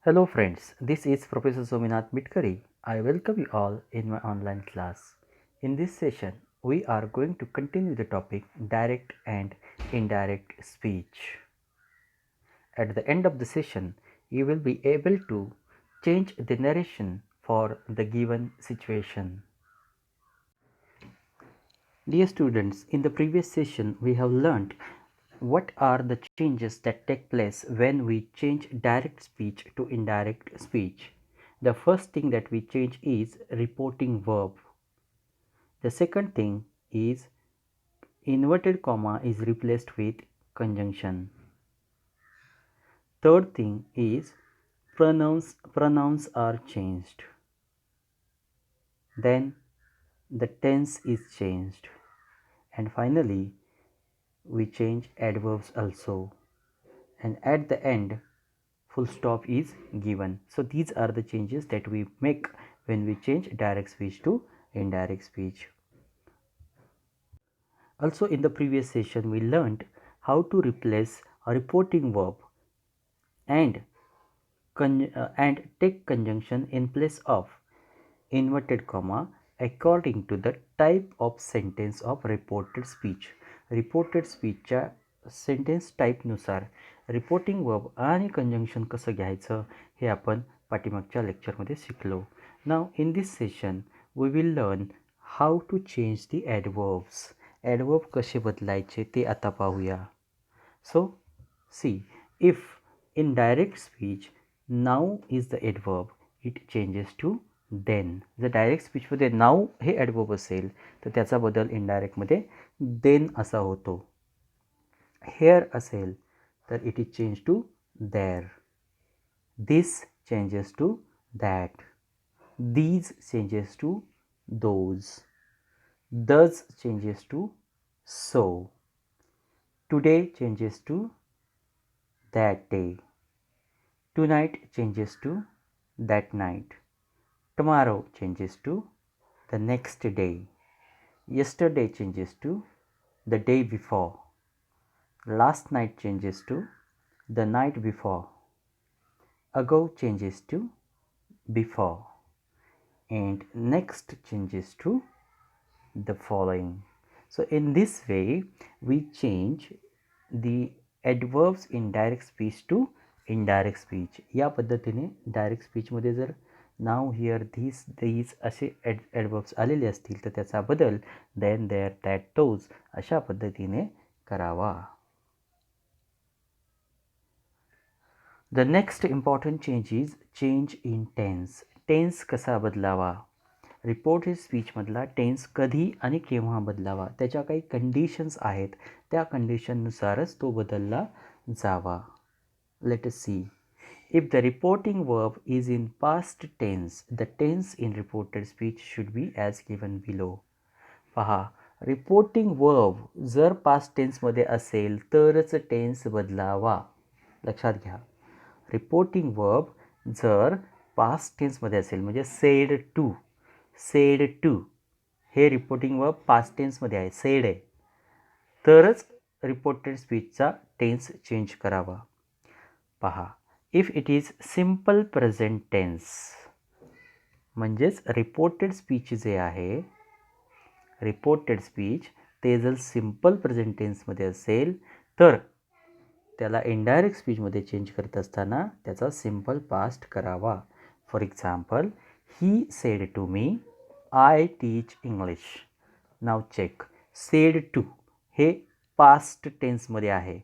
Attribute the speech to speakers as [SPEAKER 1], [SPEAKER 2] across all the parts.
[SPEAKER 1] Hello friends, this is Professor Sominath Mitkari. I welcome you all in my online class. In this session, we are going to continue the topic direct and indirect speech. At the end of the session, you will be able to change the narration for the given situation. Dear students, in the previous session, we have learnt what are the changes that take place when we change direct speech to indirect speech. The first thing that we change is reporting verb. The second thing is inverted comma is replaced with conjunction. Third thing is pronouns are changed. Then the tense is changed. And finally, we change adverbs also. And at the end, full stop is given. So these are the changes that we make when we change direct speech to indirect speech. Also in the previous session we learned how to replace a reporting verb and take conjunction in place of inverted comma according to the type of sentence of reported speech. Reported स्पीचच्या sentence टाईपनुसार reporting verb आणि conjunction कसं घ्यायचं हे आपण पाठीमागच्या लेक्चरमध्ये शिकलो. Now in this session we will learn how to change the adverbs. Adverb कसे बदलायचे ते आता पाहूया. So see, if in direct speech now is the adverb, it changes to then. जर डायरेक्ट स्पीचमध्ये नाऊ हे ॲडवर्ब असेल तर त्याचा बदल इनडायरेक्टमध्ये देन असा होतो. हेअर असेल तर it is change to there. This changes to that. These changes to those. does changes to so. Today changes to that day. Tonight changes to that night. Tomorrow changes to the next day. Yesterday changes to the day before. Last night changes to the night before. Ago changes to before. And next changes to the following. So in this way we change the adverbs in direct speech to indirect speech. या पद्धतीने direct स्पीचमध्ये जर नाव, here, this, these असे ॲडवर्ब्स आलेले असतील तर त्याचा बदल then, there, that, those अशा पद्धतीने करावा. The next important change is change in tense. Tense कसा बदलावा. रिपोर्टेड स्पीचमधला टेन्स कधी आणि केव्हा बदलावा त्याच्या काही कंडिशन्स आहेत, त्या कंडिशननुसारच तो बदलला जावा. Let us see. If the reporting verb is in past tense, the tense in reported speech should be as given below. पहा, रिपोर्टिंग वर्ब जर पास्ट टेन्समध्ये असेल तरच टेन्स बदलावा. लक्षात घ्या. रिपोर्टिंग वर्ब जर पास्ट टेन्समध्ये असेल म्हणजे सेड टू, सेड टू हे रिपोर्टिंग वर्ब पास्ट टेन्समध्ये आहे, सेड आहे, तरच रिपोर्टेड स्पीचचा टेन्स चेंज करावा. पहा, if it is simple present tense म्हणजेच रिपोर्टेड स्पीच जे आहे, रिपोर्टेड स्पीच ते जर सिम्पल प्रेझेंट टेन्समध्ये असेल तर त्याला इनडायरेक्ट स्पीचमध्ये चेंज करत असताना त्याचा सिम्पल पास्ट करावा. For example, he said to me I teach English. Now check. Said to हे पास्ट टेन्समध्ये आहे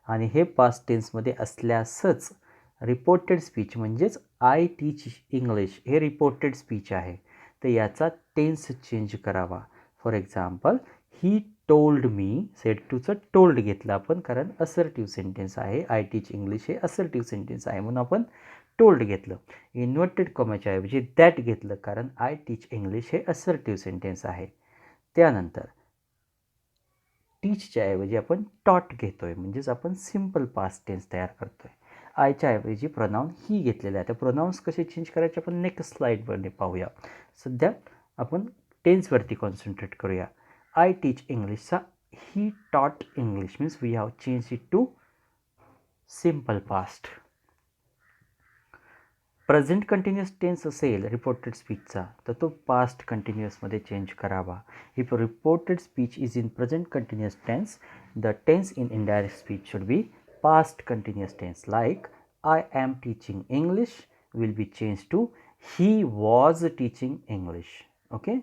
[SPEAKER 1] आणि हे पास्ट टेन्समध्ये असल्यासच रिपोर्टेड स्पीच म्हणजेच आय टीच इंग्लिश हे रिपोर्टेड स्पीच आहे, तर याचा टेन्स चेंज करावा. For example, he told me, said टूचं टोल्ड घेतलं आपण कारण असर्टिव्ह सेंटेन्स आहे. आय टीच इंग्लिश हे असर्टिव्ह सेंटेन्स आहे म्हणून आपण टोल्ड घेतलं. इन्व्हर्टेड कॉमाच्या ऐवजी दॅट घेतलं कारण आय टीच इंग्लिश हे असर्टिव्ह सेंटेन्स आहे. त्यानंतर टीचच्या ऐवजी आपण टॉट घेतोय म्हणजेच आपण सिम्पल पास्ट टेन्स तयार करतोय. आयच्या ऐवजी प्रोनाऊन ही घेतलेलं आहे. तर प्रोनाऊन्स कसे चेंज करायचे आपण नेक्स्ट स्लाईडवरती पाहूया. सध्या आपण टेन्सवरती कॉन्सन्ट्रेट करूया. आय टीच इंग्लिशचा he taught English means we have change it to simple past. Present continuous tense असेल रिपोर्टेड स्पीचचा तर तो पास्ट कंटिन्युअसमध्ये चेंज करावा. If reported speech is in present continuous tense, the tense in indirect speech should be past continuous tense. Like I am teaching English will be changed to he was teaching English. Okay,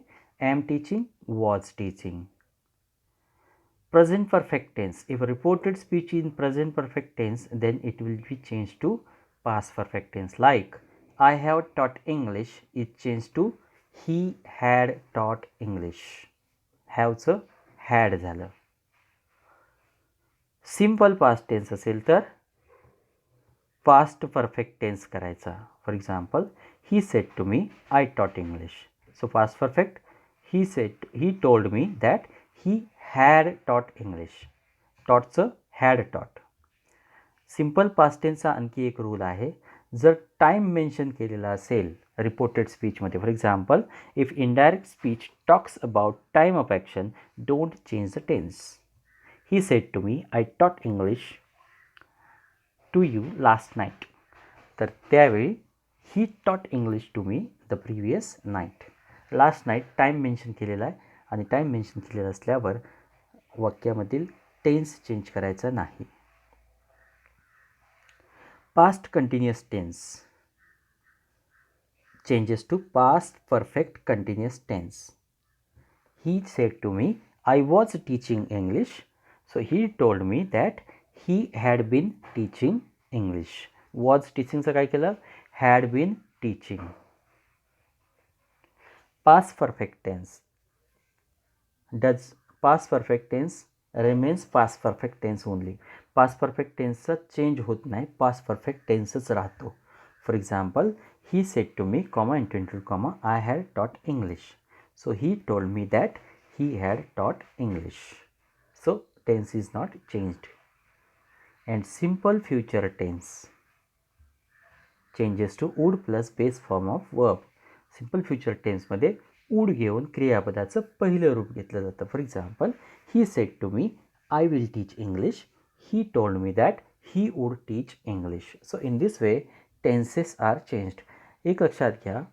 [SPEAKER 1] am teaching, was teaching. Present perfect tense, if a reported speech in present perfect tense, then it will be changed to past perfect tense. Like I have taught English is changed to he had taught English. Haveचं had झालं. Simple past tense असेल तर past perfect tense करायचा. For example, he said to me I taught English. So past perfect, he told me that he had taught English. टॉटचं had taught. Simple past टेन्सचा आणखी एक rule आहे, जर time mention केलेला असेल रिपोर्टेड स्पीचमध्ये, for example if indirect speech talks about time of action, don't change the tense. He said to me I taught English to you last night. तर त्यावेळी he taught English to me the previous night. Last night time mention केलेला आहे आणि time mention केलेला असल्यावर वाक्यामधील tense change करायचा नाही. Past continuous tense changes to past perfect continuous tense. He said to me I was teaching English. So he told me that he had been teaching English. Was teachingचं काय केलं? had been teaching. Past perfect tense. Does past perfect tense remains past perfect tense only. Past perfect tenseचा change होत नाही, past perfect tenseच राहतो. For example, he said to me, comma, intended comma, I had taught English. So he told me that he had taught English. So tense is not changed. And simple future tense changes to would plus base form of verb. Simple future tense मध्ये would घेऊन क्रियापदाचं पहिलं रूप घेतलं जातं. For example, he said to me I will teach English. He told me that he would teach English. So in this way tenses are changed. एक लक्षात घ्या,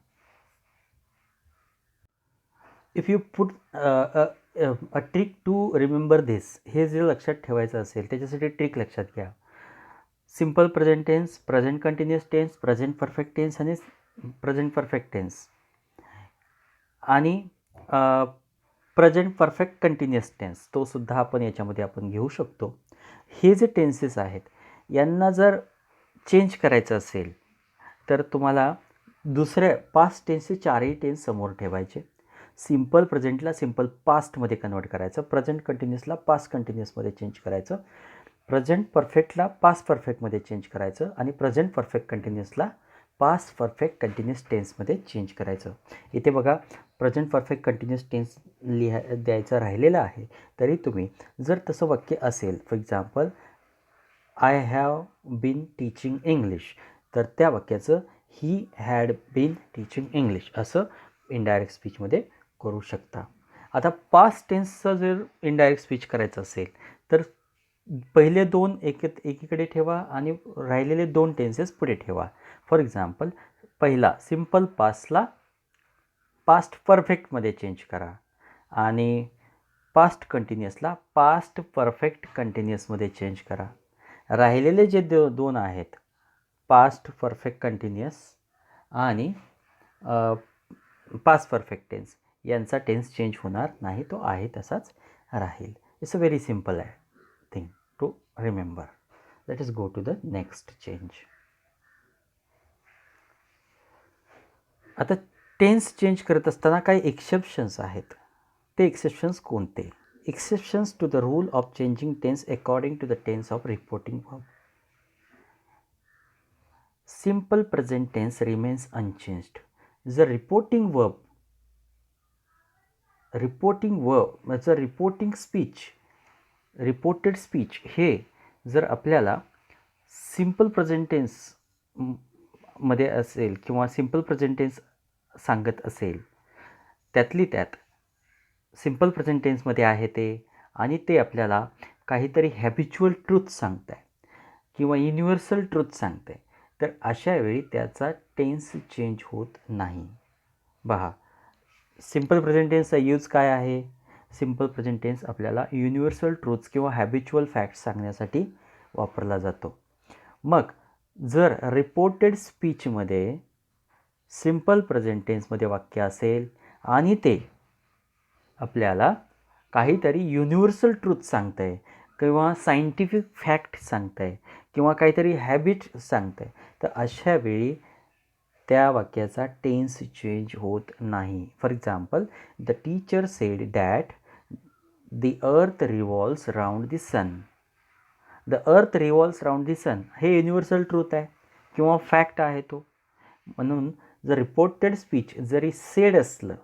[SPEAKER 1] if you put a trick to remember this, हे जे लक्षात ठेवायचं असेल त्याच्यासाठी trick लक्षात घ्या. Simple present tense, present continuous tense, present perfect tense आणि प्रेझेंट परफेक्ट टेन्स आणि प्रेझेंट परफेक्ट कंटिन्युअस टेन्स, तो सुद्धा आपण याच्यामध्ये आपण घेऊ शकतो. हे जे टेन्सेस आहेत यांना जर चेंज करायचं असेल तर तुम्हाला दुसऱ्या पास्ट टेन्सचे चारही टेन्स समोर ठेवायचे. सिंपल प्रेझेंटला सिंपल पास्टमध्ये कन्वर्ट करायचं, प्रेझेंट कंटिन्युअसला पास्ट कंटिन्युअसमध्ये चेंज करायचं, प्रेझेंट परफेक्टला पास्ट परफेक्टमध्ये चेंज करायचं आणि प्रेझेंट परफेक्ट कंटिन्युअसला पास्ट परफेक्ट कंटिन्युअस टेन्समध्ये चेंज करायचं. इथे बघा, प्रेझेंट परफेक्ट कंटिन्युअस टेन्स द्यायचं राहिलेलं आहे, तरी तुम्ही जर तसं वाक्य असेल, for example I have been teaching English, तर त्या वाक्याचं he had been teaching English असं इनडायरेक्ट स्पीचमध्ये करू शकता. आता पास्ट टेन्सचं जर इनडायरेक्ट स्पीच करायचं असेल तर पहिले दोन एकीकडे ठेवा आणि राहिलेले दोन टेन्सेस पुढे ठेवा. फॉर एक्झाम्पल, पहिला सिंपल पास्टला पास्ट परफेक्टमध्ये चेंज करा आणि पास्ट कंटिन्युअसला पास्ट परफेक्ट कंटिन्युअसमध्ये चेंज करा. राहिलेले जे दोन आहेत, पास्ट परफेक्ट कंटिन्युअस आणि पास्ट परफेक्ट टेन्स, यांचा टेन्स चेंज होणार नाही, तो आहे तसाच राहील. इट्स अ व्हेरी सिम्पल आहे thing to remember. Let us go to the next change. आता टेन्स चेंज करत असताना काही एक्सेप्शन्स आहेत. ते एक्सेप्शन्स कोणते? Exceptions to the rule of changing tense according to the tense of reporting verb. Simple present tense remains unchanged. जर reporting verb म्हणजे reporting speech, reported speech हे जर आपल्याला सिंपल प्रेझेंट टेन्स मध्ये असेल किंवा सिंपल प्रेझेंट टेन्स सांगत असेल, त्यातली त्यात सिंपल प्रेझेंट टेन्समध्ये आहे ते, आणि ते आपल्याला काहीतरी हॅबिच्युअल ट्रूथ सांगत आहे किंवा युनिव्हर्सल ट्रूथ सांगत आहे, तर अशा वेळी त्याचा टेन्स चेंज होत नाही. पहा, सिम्पल प्रेझेंट टेन्सचा यूज काय आहे? सिम्पल प्रेझेंट टेन्स आपल्याला युनिव्हर्सल ट्रूथ्स किंवा हॅबिच्युअल फॅक्ट्स सांगण्यासाठी वापरला जातो. मग जर रिपोर्टेड स्पीचमध्ये सिम्पल प्रेझेंट टेन्समध्ये वाक्य असेल आणि ते आपल्याला काहीतरी युनिव्हर्सल ट्रूथ सांगतं आहे किंवा सायंटिफिक फॅक्ट सांगतं आहे किंवा काहीतरी हॅबिट सांगतं आहे, तर अशा वेळी त्या वाक्याचा टेन्स चेंज होत नाही. For example, the teacher said that the earth revolves round the sun. The earth revolves round the sun हे युनिव्हर्सल ट्रूथ आहे किंवा फॅक्ट आहे तो. म्हणून जर रिपोर्टेड स्पीच जरी सेड असलं,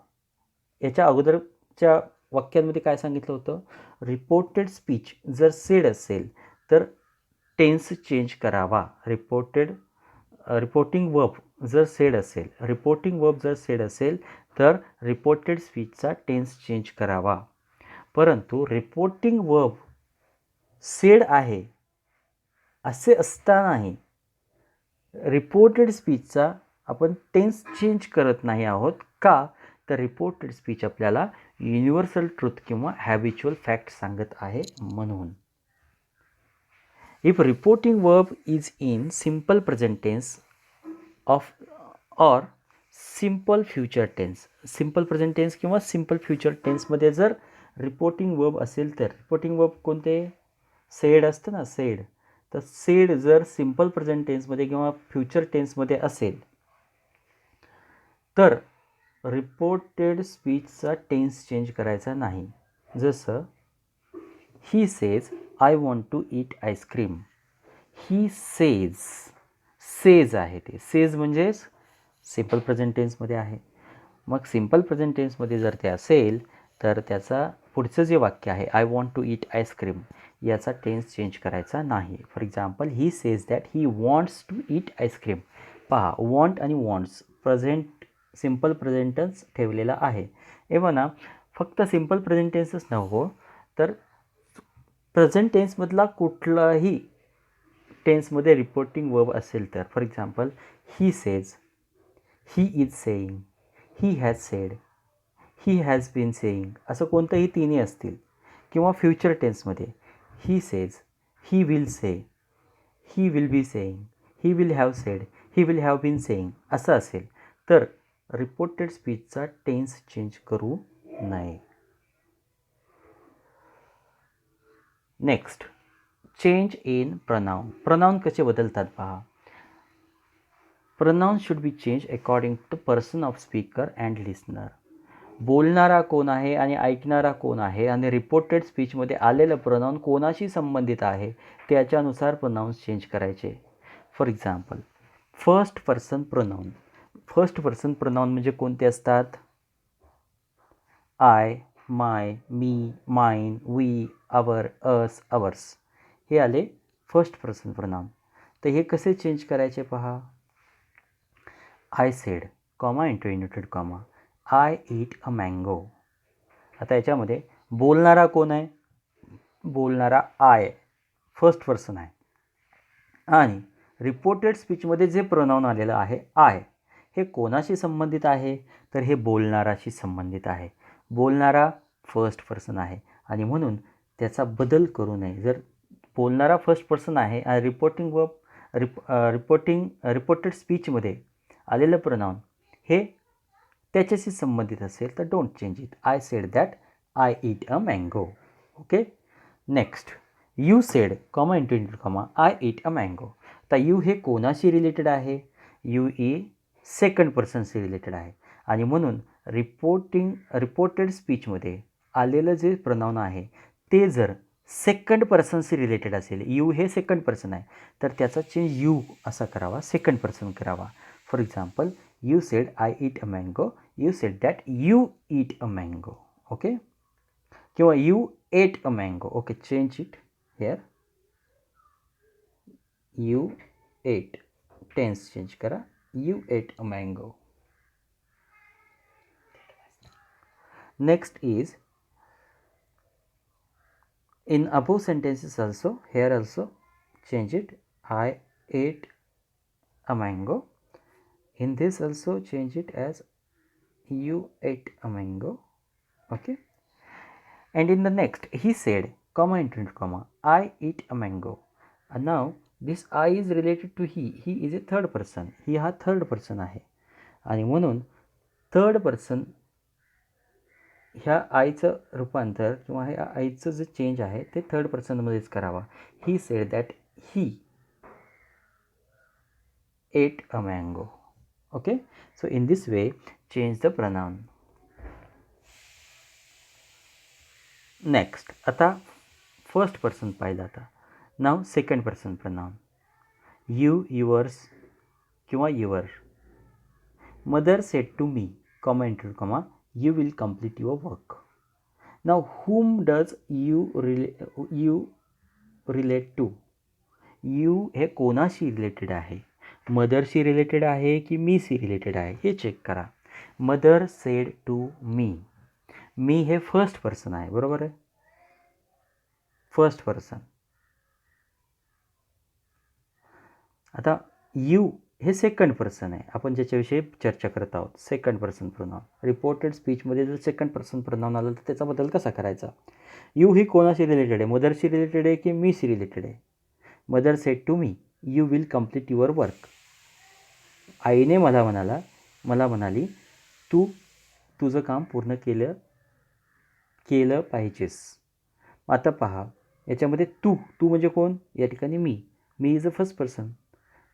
[SPEAKER 1] याच्या अगोदरच्या वाक्यांमध्ये काय सांगितलं होतं? रिपोर्टेड स्पीच जर सेड असेल तर टेन्स चेंज करावा. रिपोर्टिंग वर्ब जर सेड असेल, तर रिपोर्टेड स्पीचचा टेन्स चेंज करावा. परंतु रिपोर्टिंग वर्ब सेड आहे असे असतानाही रिपोर्टेड स्पीचचा आपण टेन्स चेंज करत नाही आहोत. का? तर रिपोर्टेड स्पीच आपल्याला युनिव्हर्सल ट्रूथ किंवा हॅबिच्युअल फॅक्ट सांगत आहे म्हणून. If reporting verb is in simple present tense or simple future tense, simple present tense किंवा सिम्पल फ्युचर टेन्समध्ये जर रिपोर्टिंग वर्ब असेल तर रिपोर्टिंग वर्ब कोणते? सेड असतं ना, सेड. तर सेड जर सिम्पल प्रेझेंट टेन्समध्ये किंवा फ्युचर टेन्समध्ये असेल तर रिपोर्टेड स्पीचचा टेन्स चेंज करायचा नाही. जसं he says I want to eat ice cream. He says आहे ते. सेज म्हणजे सिम्पल प्रेझेंट टेन्समध्ये आहे. मग सिम्पल प्रेझेंट टेन्समध्ये जर ते असेल तर त्याचा पुढचं जे वाक्य आहे I want to eat ice cream याचा टेन्स चेंज करायचा नाही. For example, he says that he wants to eat ice cream. पहा, वॉन्ट आणि wants present simple present tense ठेवलेला आहे. ना फक्त सिम्पल प्रेझेंट टेन्सच नको तर प्रेझेंट टेन्समधला कुठलाही टेन्समध्ये रिपोर्टिंग वर्ब असेल तर, for example, he says, he is saying, he has said, he has been saying असं कोणतंही तिन्ही असतील. किंवा फ्युचर टेन्समध्ये he says, he will say, he will be saying, he will have said, he will have been saying असं असेल तर reported स्पीचचा टेन्स चेंज करू नये. Next, change in pronoun. Pronoun कसे बदलतात पहा. Pronoun should be change according to person of speaker and listener. बोलणारा कोण आहे आणि ऐकणारा कोण आहे आणि रिपोर्टेड स्पीचमध्ये आलेलं प्रनाउन कोणाशी संबंधित आहे त्याच्यानुसार प्रनाउन्स चेंज करायचे. For example, first person pronoun. First person pronoun म्हणजे कोणते असतात? I, my, me, mine, we, our, us, ours हे आले फर्स्ट पर्सन प्रनाउन. तर हे कसे चेंज करायचे पहा. I said, comma, inverted comma, I eat a mango. आता याच्यामध्ये बोलणारा कोण आहे? बोलणारा आय, फर्स्ट पर्सन आहे. आणि रिपोर्टेड स्पीचमध्ये जे प्रोनाउन आलेलं आहे आय, हे कोणाशी संबंधित आहे? तर हे बोलणाराशी संबंधित आहे. बोलणारा फर्स्ट पर्सन आहे आणि म्हणून त्याचा बदल करू नये. जर बोलणारा फर्स्ट पर्सन आहे आणि रिपोर्टेड स्पीचमध्ये आलेलं प्रोनाउन हे त्याच्याशी संबंधित असेल तर don't change it. I said that I eat a mango. Okay. Next, you said, comma, inverted comma, I eat a mango. आता यू हे कोणाशी रिलेटेड आहे? यू सेकंड पर्सनशी रिलेटेड आहे आणि म्हणून रिपोर्टेड स्पीचमध्ये आलेलं जे प्रोनाउन आहे ते जर सेकंड पर्सनशी रिलेटेड असेल, यू हे सेकंड पर्सन आहे तर त्याचा चेंज यू असा करावा, सेकंड पर्सन करावा. For example, you said I eat a mango, you said that you eat a mango. Okay. किंवा you ate a mango. Okay, change it here. You ate, tense change करा, you ate a mango. Next is in above sentences also, here also change it. I ate a mango. In this also change it as you ate a mango. Okay, and in the next he said, comma infinite comma, I eat a mango. And now this I is related to he is a third person. ही हा third person आहे आणि म्हणून third person ह्या आईचं रूपांतर किंवा ह्या आईचं जे चेंज आहे ते थर्ड पर्सनमध्येच करावा. He said that he ate a mango. Okay, so in this way change the pronoun. Next, आता फर्स्ट पर्सन पाहिलं. आता नाव second person pronoun. You, yours किंवा your. Mother said to me, comma into comma, you will complete your work. Now whom does you relate to? You हे कोणाशी related आहे? मदरशी related आहे की मीशी रिलेटेड आहे हे चेक करा. Mother said to me. Me हे फर्स्ट पर्सन आहे, बरोबर आहे, फर्स्ट पर्सन. आता यू हे सेकंड पर्सन आहे, आपण ज्याच्याविषयी चर्चा करत आहोत, सेकंड पर्सन प्रोनाउन. रिपोर्टेड स्पीचमध्ये जर सेकंड पर्सन प्रोनाउन आलं तर त्याचा बदल कसा करायचा? यू ही कोणाशी रिलेटेड आहे? मदरशी रिलेटेड आहे की मीशी रिलेटेड आहे? Mother said to me, you will complete your work. आईने मला म्हणाली तू तुझं काम पूर्ण केलं पाहिजेस. आता पहा, याच्यामध्ये तू म्हणजे कोण? या ठिकाणी me is a first person,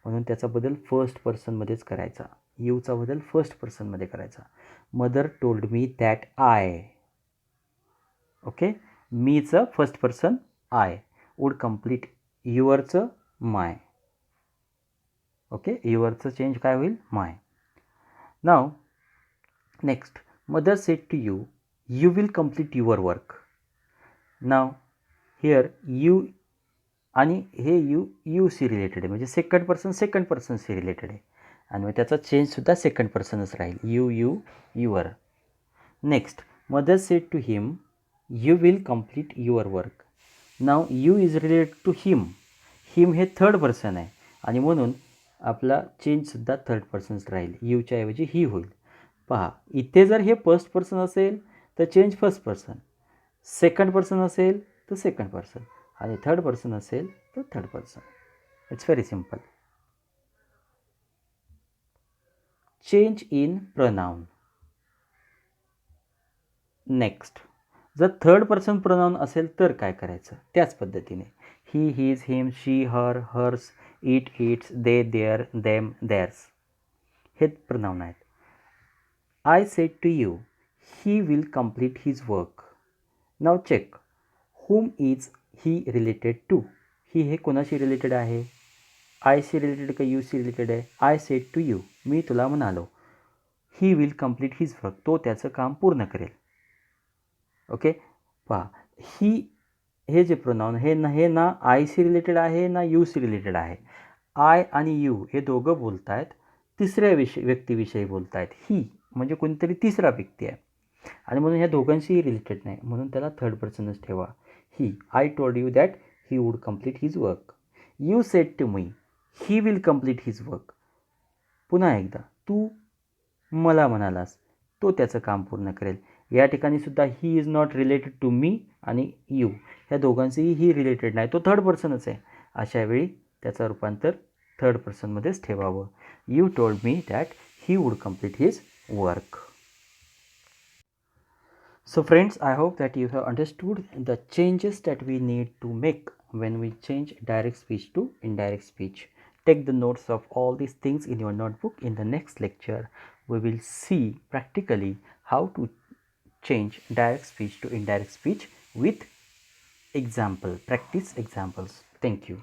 [SPEAKER 1] म्हणून त्याचा बदल फर्स्ट पर्सनमध्येच करायचा. यूचा बदल फर्स्ट पर्सनमध्ये करायचा. Mother told me that I. Okay, मीचं first person I would complete, युअरचं माय. ओके, युअरचं चेंज काय होईल? My. Now next, mother said to you, you will complete your work. Now here you आणि हे यूशी रिलेटेड आहे, म्हणजे सेकंड पर्सनशी रिलेटेड आहे आणि मग त्याचा चेंजसुद्धा सेकंड पर्सनच राहील. You your. Next, mother said to him, you will complete your work. Now you is related to him. Him हे थर्ड पर्सन आहे आणि म्हणून आपला चेंजसुद्धा थर्ड पर्सनच राहील. यूच्या ऐवजी ही होईल. पहा, इथे जर हे फर्स्ट पर्सन असेल तर change first person, second person असेल तर सेकंड पर्सन आणि थर्ड पर्सन असेल तर third person. It's very simple. Change in pronoun. Next, जर थर्ड पर्सन प्रनाउन असेल तर काय करायचं? त्याच पद्धतीने he, his, him, she, her, hers, it, its, they, their, them, theirs हे प्रनाउन आहेत. I said to you, he will complete his work. Now check, whom is he related to. He हे कोणाशी रिलेटेड आहे? आयशी related का यूशी related आहे? I said to you, मी तुला म्हणालो. ही will complete his work, तो त्याचं काम पूर्ण करेल. ओके, पहा, ही हे जे प्रोनाउन हे ना आयशी रिलेटेड आहे ना यूशी रिलेटेड आहे. आय आणि यू हे दोघं बोलत आहेत, तिसऱ्या व्यक्तीविषयी बोलत आहेत. ही म्हणजे कोणीतरी तिसरा व्यक्ती आहे आणि म्हणून ह्या दोघांशीही रिलेटेड नाही, म्हणून त्याला थर्ड पर्सनच ठेवा. He, I told you that he would complete his work. You said to me, he will complete his work. पुन्हा एकदा, तू मला म्हणालास, तो त्याचं काम पूर्ण करेल. या ठिकाणी सुद्धा he is not related to me आणि यू ह्या दोघांचीही ही रिलेटेड नाही, तो थर्ड पर्सनच आहे. अशा वेळी त्याचं रूपांतर थर्ड पर्सनमध्येच ठेवावं. You told me that he would complete his work. So friends, I hope that you have understood the changes that we need to make when we change direct speech to indirect speech. Take the notes of all these things in your notebook. In the next lecture, we will see practically how to change direct speech to indirect speech with practice examples. Thank you.